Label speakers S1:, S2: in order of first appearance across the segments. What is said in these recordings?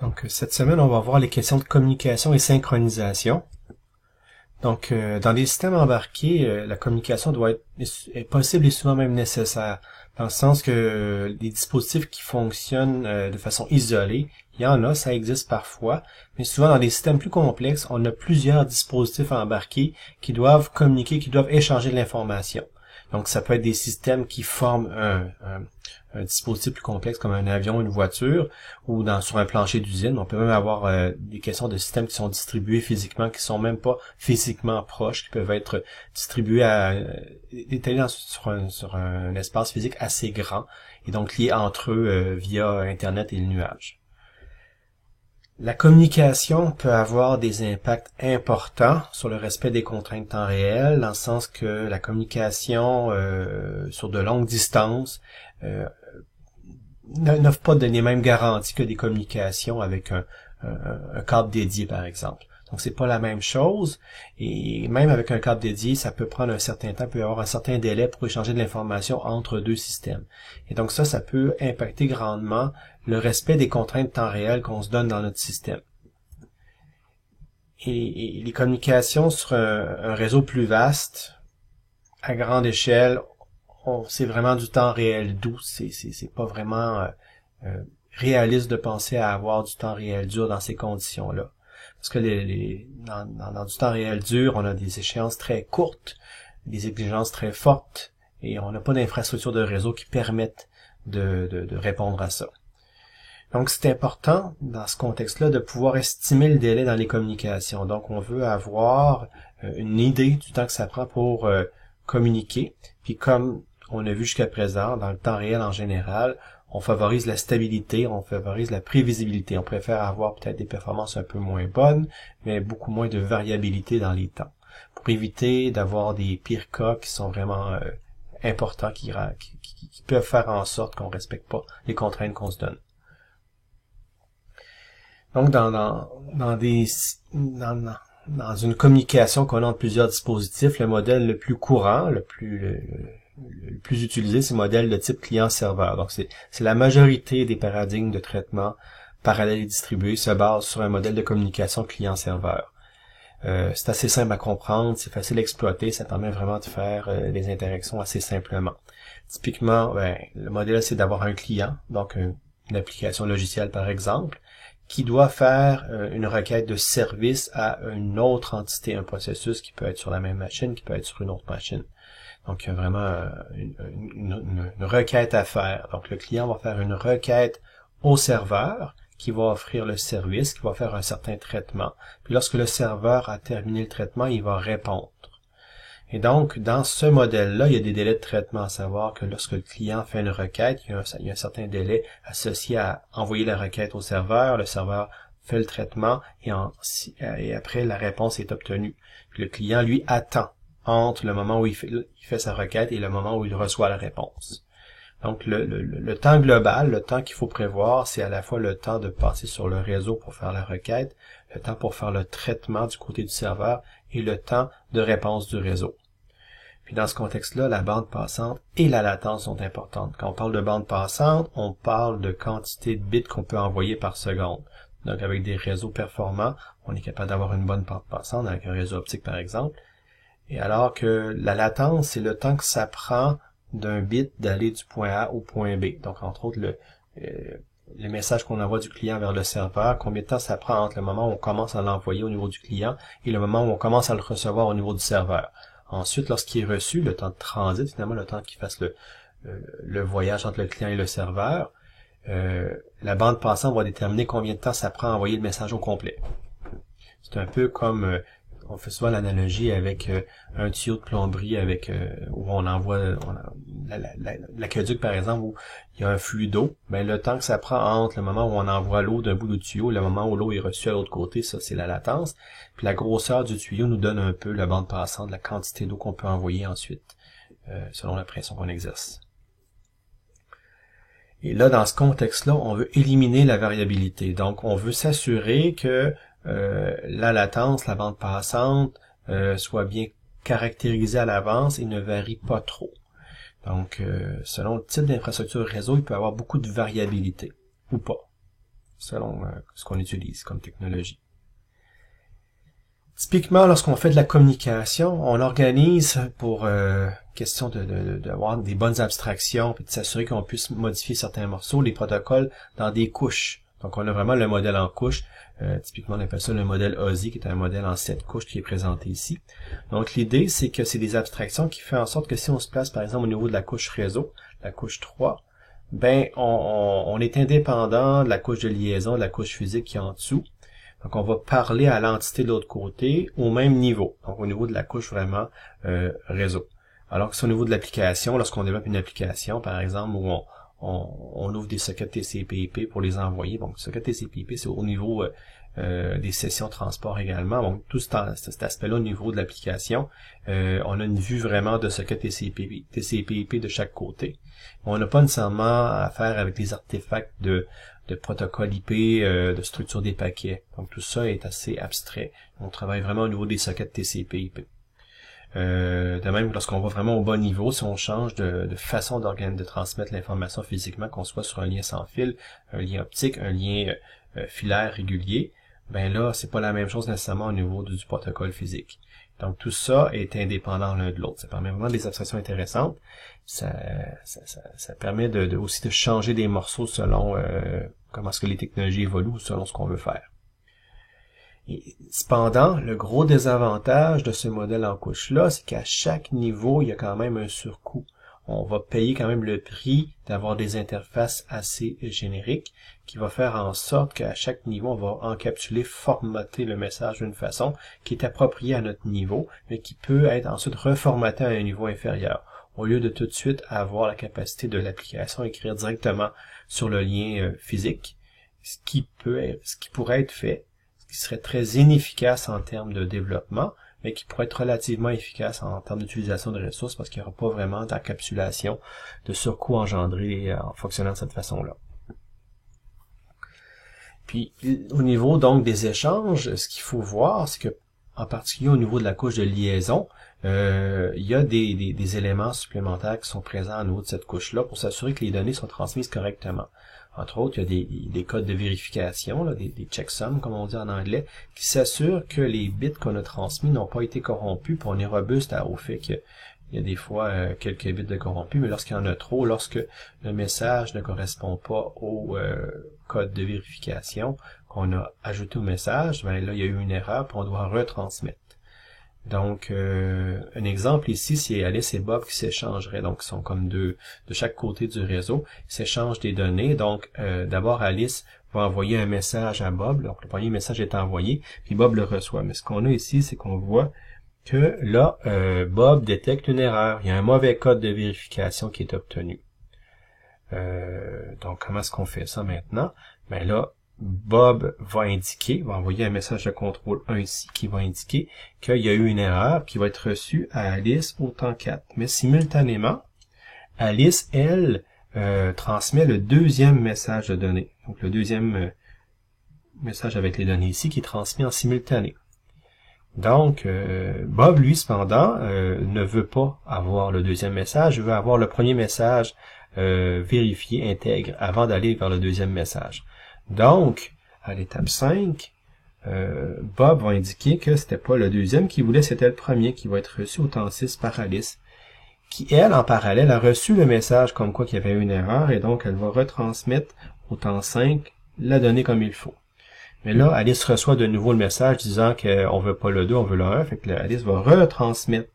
S1: Donc, cette semaine, on va voir les questions de communication et synchronisation. Donc, dans les systèmes embarqués, la communication est possible et souvent même nécessaire, dans le sens que les dispositifs qui fonctionnent de façon isolée, il y en a, ça existe parfois, mais souvent dans des systèmes plus complexes, on a plusieurs dispositifs embarqués qui doivent communiquer, qui doivent échanger de l'information. Donc, ça peut être des systèmes qui forment un dispositif plus complexe comme un avion, une voiture, ou sur un plancher d'usine. On peut même avoir des questions de systèmes qui sont distribués physiquement, qui sont même pas physiquement proches, qui peuvent être distribués étalés sur un espace physique assez grand, et donc liés entre eux via Internet et le nuage. La communication peut avoir des impacts importants sur le respect des contraintes de temps réel, dans le sens que la communication sur de longues distances n'offre pas les mêmes garanties que des communications avec un câble dédié, par exemple. Donc, c'est pas la même chose, et même avec un câble dédié, ça peut prendre un certain temps, il peut y avoir un certain délai pour échanger de l'information entre deux systèmes. Et donc ça peut impacter grandement le respect des contraintes de temps réel qu'on se donne dans notre système. Et les communications sur un réseau plus vaste, à grande échelle, c'est vraiment du temps réel doux, c'est pas vraiment réaliste de penser à avoir du temps réel dur dans ces conditions-là. Parce que dans du temps réel dur, on a des échéances très courtes, des exigences très fortes, et on n'a pas d'infrastructure de réseau qui permettent de répondre à ça. Donc, c'est important, dans ce contexte-là, de pouvoir estimer le délai dans les communications. Donc, on veut avoir une idée du temps que ça prend pour communiquer. Puis, comme on a vu jusqu'à présent, dans le temps réel en général, on favorise la stabilité, on favorise la prévisibilité. On préfère avoir peut-être des performances un peu moins bonnes, mais beaucoup moins de variabilité dans les temps. Pour éviter d'avoir des pires cas qui sont vraiment importants, qui peuvent faire en sorte qu'on ne respecte pas les contraintes qu'on se donne. Donc, dans une communication qu'on a entre plusieurs dispositifs, le modèle le plus courant, le plus utilisé, c'est le modèle de type client-serveur. Donc, c'est la majorité des paradigmes de traitement parallèle et distribué se basent sur un modèle de communication client-serveur. C'est assez simple à comprendre, c'est facile à exploiter, ça permet vraiment de faire des interactions assez simplement. Typiquement, le modèle, c'est d'avoir un client, donc une application logicielle par exemple, qui doit faire une requête de service à une autre entité, un processus qui peut être sur la même machine, qui peut être sur une autre machine. Donc, il y a vraiment une requête à faire. Donc, le client va faire une requête au serveur qui va offrir le service, qui va faire un certain traitement. Puis, lorsque le serveur a terminé le traitement, il va répondre. Et donc, dans ce modèle-là, il y a des délais de traitement, à savoir que lorsque le client fait une requête, il y a un certain délai associé à envoyer la requête au serveur fait le traitement et après la réponse est obtenue. Puis le client, lui, attend entre le moment où il fait sa requête et le moment où il reçoit la réponse. Donc, le temps global, le temps qu'il faut prévoir, c'est à la fois le temps de passer sur le réseau pour faire la requête, le temps pour faire le traitement du côté du serveur et le temps de réponse du réseau. Puis dans ce contexte-là, la bande passante et la latence sont importantes. Quand on parle de bande passante, on parle de quantité de bits qu'on peut envoyer par seconde. Donc avec des réseaux performants, on est capable d'avoir une bonne bande passante avec un réseau optique par exemple. Et alors que la latence, c'est le temps que ça prend d'un bit d'aller du point A au point B. Donc entre autres, le message qu'on envoie du client vers le serveur, combien de temps ça prend entre le moment où on commence à l'envoyer au niveau du client et le moment où on commence à le recevoir au niveau du serveur. Ensuite, lorsqu'il est reçu, le temps de transit, finalement, le temps qu'il fasse le voyage entre le client et le serveur, la bande passante va déterminer combien de temps ça prend à envoyer le message au complet. C'est un peu comme, on fait souvent l'analogie avec un tuyau de plomberie où on envoie l'aqueduc, par exemple, où il y a un flux d'eau. Ben, le temps que ça prend entre le moment où on envoie l'eau d'un bout du tuyau et le moment où l'eau est reçue à l'autre côté, ça, c'est la latence. Puis la grosseur du tuyau nous donne un peu la bande passante, la quantité d'eau qu'on peut envoyer ensuite, selon la pression qu'on exerce. Et là, dans ce contexte-là, on veut éliminer la variabilité. Donc, on veut s'assurer que la latence, la bande passante, soit bien caractérisée à l'avance et ne varie pas trop. Donc, selon le type d'infrastructure réseau, il peut y avoir beaucoup de variabilité, ou pas. selon ce qu'on utilise comme technologie. Typiquement, lorsqu'on fait de la communication, on organise pour question d'avoir des bonnes abstractions et de s'assurer qu'on puisse modifier certains morceaux, les protocoles dans des couches. Donc, on a vraiment le modèle en couches. Typiquement, on appelle ça le modèle OSI, qui est un modèle en 7 couches qui est présenté ici. Donc, l'idée, c'est que c'est des abstractions qui font en sorte que si on se place, par exemple, au niveau de la couche réseau, la couche 3, ben, on est indépendant de la couche de liaison, de la couche physique qui est en dessous. Donc, on va parler à l'entité de l'autre côté au même niveau, donc au niveau de la couche vraiment réseau. Alors que c'est au niveau de l'application, lorsqu'on développe une application, par exemple, où on ouvre des sockets TCP/IP pour les envoyer. Bon, le socket TCP/IP, c'est au niveau des sessions de transport également. Donc, tout cet aspect-là au niveau de l'application, on a une vue vraiment de socket TCP/IP de chaque côté. On n'a pas nécessairement à faire avec les artefacts de protocole IP, de structure des paquets. Donc, tout ça est assez abstrait. On travaille vraiment au niveau des sockets TCP/IP. De même, lorsqu'on va vraiment au bas niveau, si on change de façon de transmettre l'information physiquement, qu'on soit sur un lien sans fil, un lien optique, un lien filaire régulier, ben là, c'est pas la même chose nécessairement au niveau du protocole physique. Donc, tout ça est indépendant l'un de l'autre. Ça permet vraiment des abstractions intéressantes. Ça permet aussi de changer des morceaux selon comment est-ce que les technologies évoluent, selon ce qu'on veut faire. Et cependant, le gros désavantage de ce modèle en couche-là, c'est qu'à chaque niveau, il y a quand même un surcoût. On va payer quand même le prix d'avoir des interfaces assez génériques qui va faire en sorte qu'à chaque niveau, on va encapsuler, formater le message d'une façon qui est appropriée à notre niveau, mais qui peut être ensuite reformaté à un niveau inférieur, au lieu de tout de suite avoir la capacité de l'application à écrire directement sur le lien physique, ce qui pourrait être fait, qui serait très inefficace en termes de développement, mais qui pourrait être relativement efficace en termes d'utilisation de ressources parce qu'il n'y aura pas vraiment d'encapsulation de surcoût engendré en fonctionnant de cette façon-là. Puis, au niveau donc des échanges, ce qu'il faut voir, c'est que, en particulier au niveau de la couche de liaison, il y a des éléments supplémentaires qui sont présents au niveau de cette couche-là pour s'assurer que les données sont transmises correctement. Entre autres, il y a des codes de vérification, là, des checksums, comme on dit en anglais, qui s'assurent que les bits qu'on a transmis n'ont pas été corrompus, puis on est robuste au fait qu'il y a des fois quelques bits de corrompus, mais lorsqu'il y en a trop, lorsque le message ne correspond pas au code de vérification qu'on a ajouté au message, ben là, il y a eu une erreur, puis on doit retransmettre. Donc, un exemple ici, c'est Alice et Bob qui s'échangeraient, donc ils sont comme deux de chaque côté du réseau, ils s'échangent des données. Donc, d'abord, Alice va envoyer un message à Bob, donc le premier message est envoyé, puis Bob le reçoit. Mais ce qu'on a ici, c'est qu'on voit que là, Bob détecte une erreur. Il y a un mauvais code de vérification qui est obtenu. Donc, comment est-ce qu'on fait ça maintenant? Ben là, Bob va envoyer un message de contrôle 1 ici qui va indiquer qu'il y a eu une erreur qui va être reçue à Alice au temps 4. Mais simultanément, Alice, elle, transmet le deuxième message de données. Donc le deuxième message avec les données ici qui est transmis en simultané. Donc, Bob, lui, cependant, ne veut pas avoir le deuxième message, il veut avoir le premier message vérifié, intègre, avant d'aller vers le deuxième message. Donc, à l'étape 5, Bob va indiquer que c'était pas le deuxième qu'il voulait, c'était le premier qui va être reçu au temps 6 par Alice, qui, elle, en parallèle, a reçu le message comme quoi qu'il y avait une erreur, et donc elle va retransmettre au temps 5 la donnée comme il faut. Mais là, Alice reçoit de nouveau le message disant qu'on veut pas le 2, on veut le 1, fait que Alice va retransmettre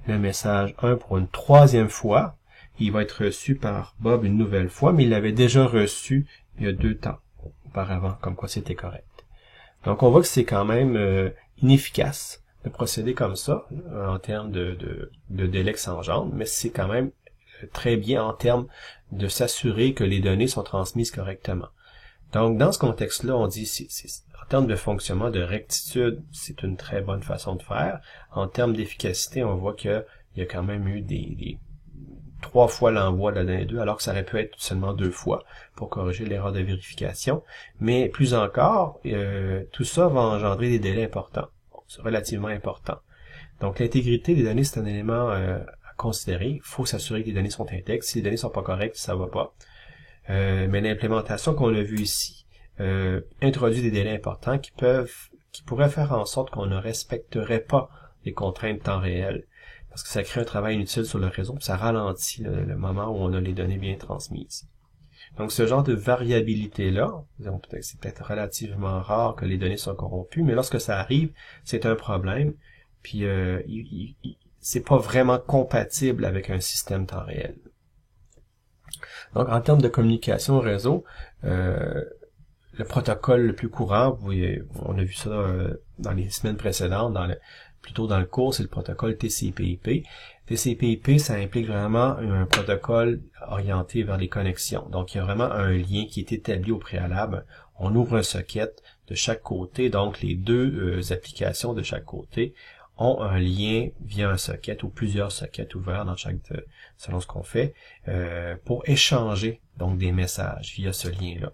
S1: le message 1 pour une troisième fois. Il va être reçu par Bob une nouvelle fois, mais il l'avait déjà reçu il y a 2 temps auparavant, comme quoi c'était correct. Donc on voit que c'est quand même inefficace de procéder comme ça en termes de délai que ça engendre, mais c'est quand même très bien en termes de s'assurer que les données sont transmises correctement. Donc dans ce contexte-là, on dit en termes de fonctionnement, de rectitude, c'est une très bonne façon de faire. En termes d'efficacité, on voit qu'il y a quand même eu des 3 fois l'envoi de la donnée 2, alors que ça aurait pu être seulement 2 fois pour corriger l'erreur de vérification. Mais plus encore, tout ça va engendrer des délais importants. C'est relativement important. Donc l'intégrité des données, c'est un élément à considérer. Il faut s'assurer que les données sont intègres. Si les données sont pas correctes, ça va pas. Mais l'implémentation qu'on a vue ici introduit des délais importants qui pourraient faire en sorte qu'on ne respecterait pas les contraintes de temps réel. Parce que ça crée un travail inutile sur le réseau, puis ça ralentit le moment où on a les données bien transmises. Donc ce genre de variabilité-là, c'est peut-être relativement rare que les données soient corrompues, mais lorsque ça arrive, c'est un problème, puis c'est pas vraiment compatible avec un système temps réel. Donc en termes de communication réseau, le protocole le plus courant, on a vu ça dans les semaines précédentes, plutôt dans le cours, c'est le protocole TCP/IP. TCP/IP, ça implique vraiment un protocole orienté vers les connexions. Donc, il y a vraiment un lien qui est établi au préalable. On ouvre un socket de chaque côté, donc les deux applications de chaque côté ont un lien via un socket ou plusieurs sockets ouverts dans selon ce qu'on fait, pour échanger donc des messages via ce lien-là.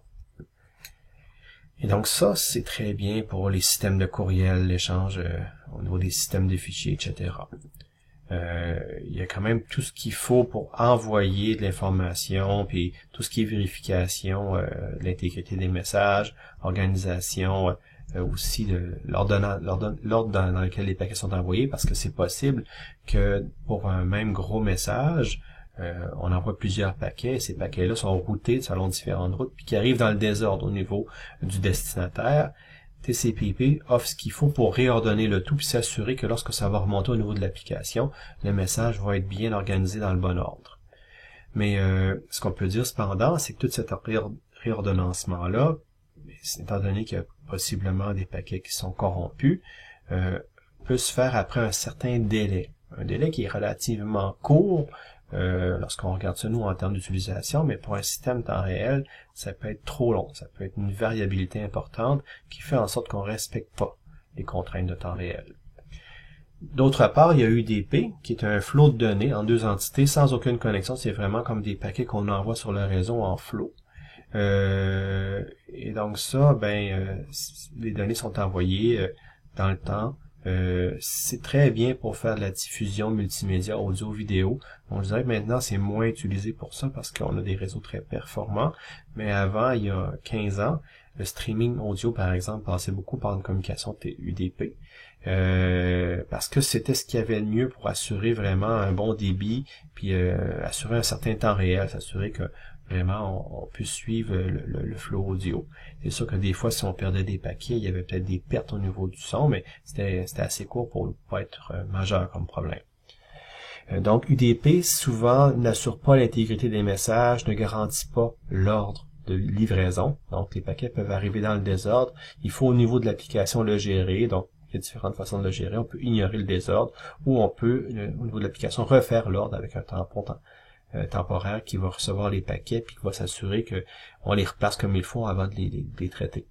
S1: Et donc ça, c'est très bien pour les systèmes de courriel, l'échange au niveau des systèmes de fichiers, etc. Il y a quand même tout ce qu'il faut pour envoyer de l'information, puis tout ce qui est vérification de l'intégrité des messages, organisation aussi de l'ordre dans lequel les paquets sont envoyés, parce que c'est possible que pour un même gros message, on envoie plusieurs paquets, et ces paquets-là sont routés selon différentes routes, puis qui arrivent dans le désordre au niveau du destinataire. TCP/IP offre ce qu'il faut pour réordonner le tout, puis s'assurer que lorsque ça va remonter au niveau de l'application, le message va être bien organisé dans le bon ordre. Mais ce qu'on peut dire cependant, c'est que tout cet réordonnancement-là, étant donné qu'il y a possiblement des paquets qui sont corrompus, peut se faire après un certain délai. Un délai qui est relativement court, lorsqu'on regarde ça nous en termes d'utilisation, mais pour un système temps réel, ça peut être trop long, ça peut être une variabilité importante qui fait en sorte qu'on ne respecte pas les contraintes de temps réel. D'autre part, il y a UDP, qui est un flot de données en deux entités sans aucune connexion, c'est vraiment comme des paquets qu'on envoie sur le réseau en flot. Et donc ça, les données sont envoyées dans le temps. C'est très bien pour faire de la diffusion multimédia, audio, vidéo. On dirait que maintenant c'est moins utilisé pour ça parce qu'on a des réseaux très performants. Mais avant, il y a 15 ans, le streaming audio, par exemple, passait beaucoup par une communication UDP. Parce que c'était ce qu'il y avait de mieux pour assurer vraiment un bon débit, puis assurer un certain temps réel, s'assurer que vraiment on puisse suivre le flow audio. C'est sûr que des fois, si on perdait des paquets, il y avait peut-être des pertes au niveau du son, mais c'était assez court pour ne pas être majeur comme problème. Donc UDP souvent n'assure pas l'intégrité des messages, ne garantit pas l'ordre de livraison. Donc les paquets peuvent arriver dans le désordre. Il faut au niveau de l'application le gérer. Donc il y a différentes façons de le gérer. On peut ignorer le désordre ou on peut, au niveau de l'application, refaire l'ordre avec un tampon temporaire qui va recevoir les paquets puis qui va s'assurer que on les replace comme il faut avant de les traiter.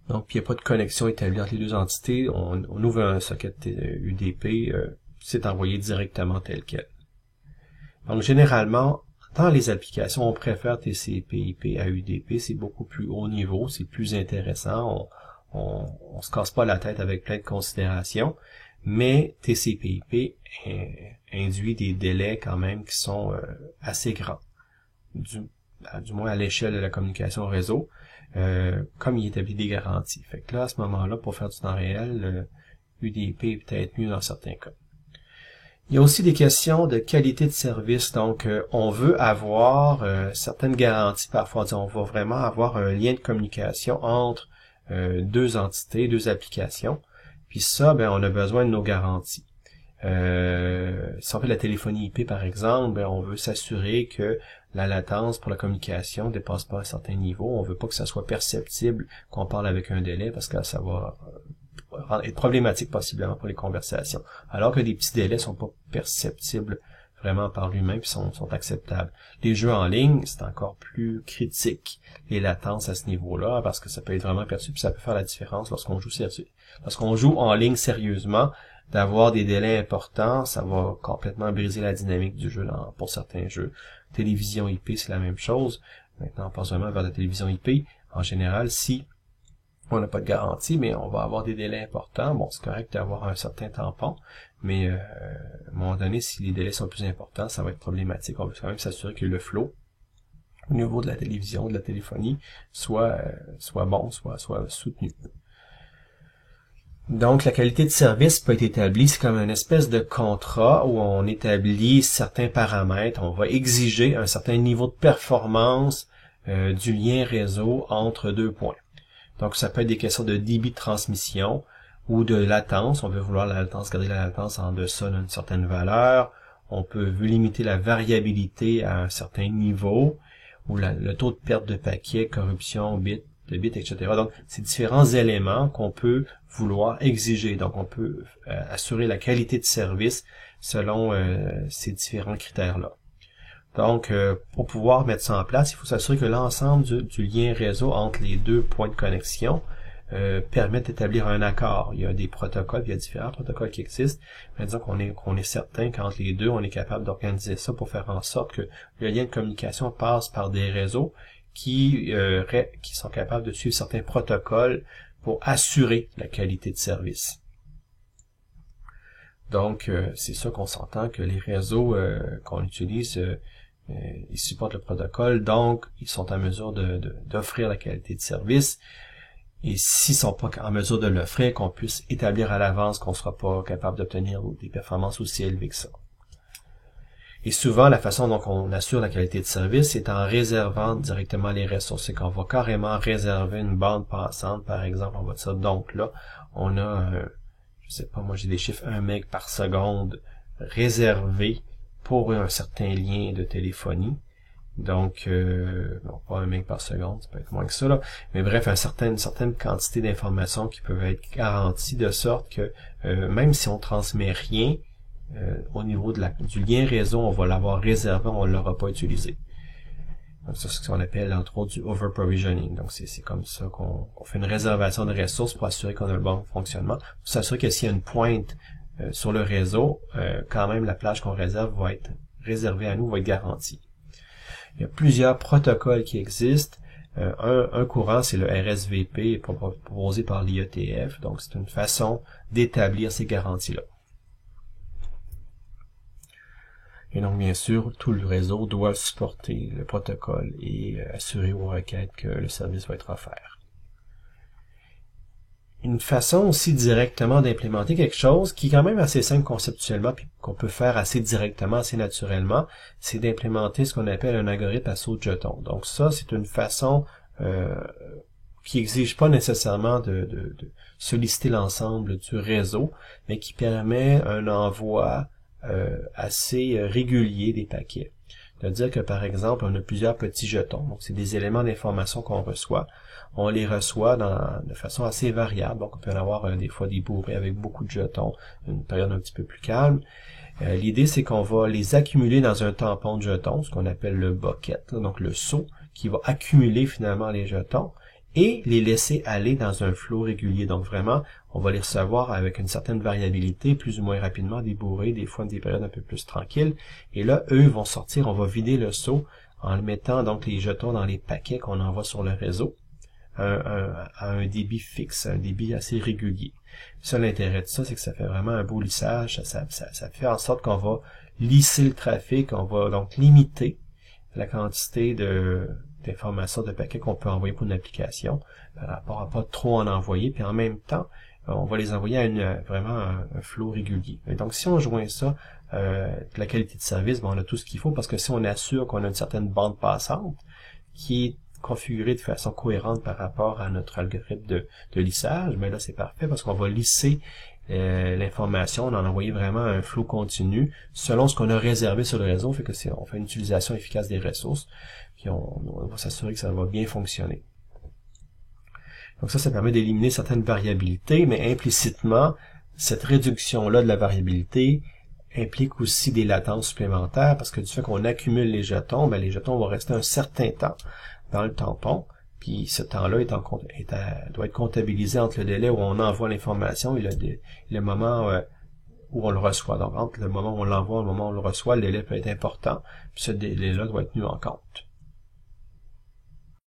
S1: Donc, il n'y a pas de connexion établie entre les deux entités. On ouvre un socket UDP, c'est envoyé directement tel quel. Donc, généralement, dans les applications, on préfère TCP/IP à UDP. C'est beaucoup plus haut niveau, c'est plus intéressant. On se casse pas la tête avec plein de considérations. Mais TCP/IP induit des délais quand même qui sont assez grands, du moins à l'échelle de la communication réseau, comme il établit des garanties. Fait que là, à ce moment-là, pour faire du temps réel, UDP est peut-être mieux dans certains cas. Il y a aussi des questions de qualité de service. Donc, on veut avoir certaines garanties parfois. On va vraiment avoir un lien de communication entre deux entités, deux applications. Puis ça, on a besoin de nos garanties. Si on fait de la téléphonie IP, par exemple, on veut s'assurer que la latence pour la communication ne dépasse pas un certain niveau. On veut pas que ça soit perceptible qu'on parle avec un délai parce que ça va être problématique possiblement pour les conversations. Alors que des petits délais sont pas perceptibles vraiment par lui-même puis sont acceptables. Les jeux en ligne, c'est encore plus critique, les latences à ce niveau-là, parce que ça peut être vraiment perçu puis ça peut faire la différence lorsqu'on joue en ligne sérieusement. D'avoir des délais importants, ça va complètement briser la dynamique du jeu pour certains jeux. Télévision IP, c'est la même chose. Maintenant, on passe vraiment vers la télévision IP. En général, si on n'a pas de garantie, mais on va avoir des délais importants. Bon, c'est correct d'avoir un certain tampon, mais à un moment donné, si les délais sont plus importants, ça va être problématique. On veut quand même s'assurer que le flow au niveau de la télévision, de la téléphonie, soit bon, soit soutenu. Donc, la qualité de service peut être établie, c'est comme une espèce de contrat où on établit certains paramètres, on va exiger un certain niveau de performance du lien réseau entre deux points. Donc, ça peut être des questions de débit de transmission ou de latence. On veut vouloir la latence, garder la latence en deçà d'une certaine valeur. On peut limiter la variabilité à un certain niveau ou le taux de perte de paquets, corruption, de bits, etc. Donc, c'est différents éléments qu'on peut vouloir exiger. Donc, on peut assurer la qualité de service selon ces différents critères-là. Donc, pour pouvoir mettre ça en place, il faut s'assurer que l'ensemble du lien réseau entre les deux points de connexion permet d'établir un accord. Il y a des protocoles, il y a différents protocoles qui existent, mais disons qu'on est certain qu'entre les deux, on est capable d'organiser ça pour faire en sorte que le lien de communication passe par des réseaux qui sont capables de suivre certains protocoles pour assurer la qualité de service. Donc, c'est ça qu'on s'entend que les réseaux qu'on utilise, ils supportent le protocole, donc ils sont en mesure d'offrir la qualité de service. Et s'ils sont pas en mesure de l'offrir, qu'on puisse établir à l'avance qu'on sera pas capable d'obtenir des performances aussi élevées que ça. Et souvent, la façon dont on assure la qualité de service, c'est en réservant directement les ressources. C'est qu'on va carrément réserver une bande passante, par exemple, on va dire. Donc là, on a, je sais pas, moi j'ai des chiffres 1 meg par seconde réservés pour un certain lien de téléphonie. Donc, non, pas 1 meg par seconde, ça peut être moins que ça, là. Mais bref, une certaine quantité d'informations qui peuvent être garanties de sorte que même si on transmet rien, au niveau du lien réseau, on va l'avoir réservé, on ne l'aura pas utilisé. Donc ça, c'est ce qu'on appelle entre autres du over-provisioning. Donc c'est comme ça qu'on fait une réservation de ressources pour assurer qu'on a le bon fonctionnement. Pour s'assurer que s'il y a une pointe sur le réseau, quand même la plage qu'on réserve va être réservée à nous, va être garantie. Il y a plusieurs protocoles qui existent. Un courant, c'est le RSVP proposé par l'IETF. Donc c'est une façon d'établir ces garanties-là. Et donc, bien sûr, tout le réseau doit supporter le protocole et assurer aux requêtes que le service va être offert. Une façon aussi directement d'implémenter quelque chose qui est quand même assez simple conceptuellement puis qu'on peut faire assez directement, assez naturellement, c'est d'implémenter ce qu'on appelle un algorithme à saut de jetons. Donc ça, c'est une façon qui exige pas nécessairement de solliciter l'ensemble du réseau, mais qui permet un envoi assez régulier des paquets. C'est-à-dire que, par exemple, on a plusieurs petits jetons. Donc, c'est des éléments d'information qu'on reçoit. On les reçoit de façon assez variable. Donc, on peut en avoir des fois des bourrées avec beaucoup de jetons, une période un petit peu plus calme. L'idée, c'est qu'on va les accumuler dans un tampon de jetons, ce qu'on appelle le bucket, là, donc le seau, qui va accumuler finalement les jetons et les laisser aller dans un flot régulier. Donc vraiment, on va les recevoir avec une certaine variabilité, plus ou moins rapidement, des bourrées, des fois des périodes un peu plus tranquilles. Et là, eux vont sortir, on va vider le seau en mettant donc les jetons dans les paquets qu'on envoie sur le réseau à un débit fixe, un débit assez régulier. Ça, l'intérêt de ça, c'est que ça fait vraiment un beau lissage, ça fait en sorte qu'on va lisser le trafic, on va donc limiter la quantité d'informations de paquets qu'on peut envoyer pour une application par rapport à pas trop en envoyer, puis en même temps, on va les envoyer à vraiment un flot régulier. Et donc, si on joint ça, la qualité de service, on a tout ce qu'il faut, parce que si on assure qu'on a une certaine bande passante qui est configurée de façon cohérente par rapport à notre algorithme de lissage, mais là, c'est parfait, parce qu'on va lisser l'information, on en envoyer vraiment un flot continu selon ce qu'on a réservé sur le réseau, fait que on fait une utilisation efficace des ressources, puis on va s'assurer que ça va bien fonctionner. Donc ça permet d'éliminer certaines variabilités, mais implicitement, cette réduction-là de la variabilité implique aussi des latences supplémentaires, parce que du fait qu'on accumule les jetons, les jetons vont rester un certain temps dans le tampon, puis ce temps-là doit être comptabilisé entre le délai où on envoie l'information et le moment où on le reçoit. Donc entre le moment où on l'envoie et le moment où on le reçoit, le délai peut être important, puis ce délai-là doit être tenu en compte.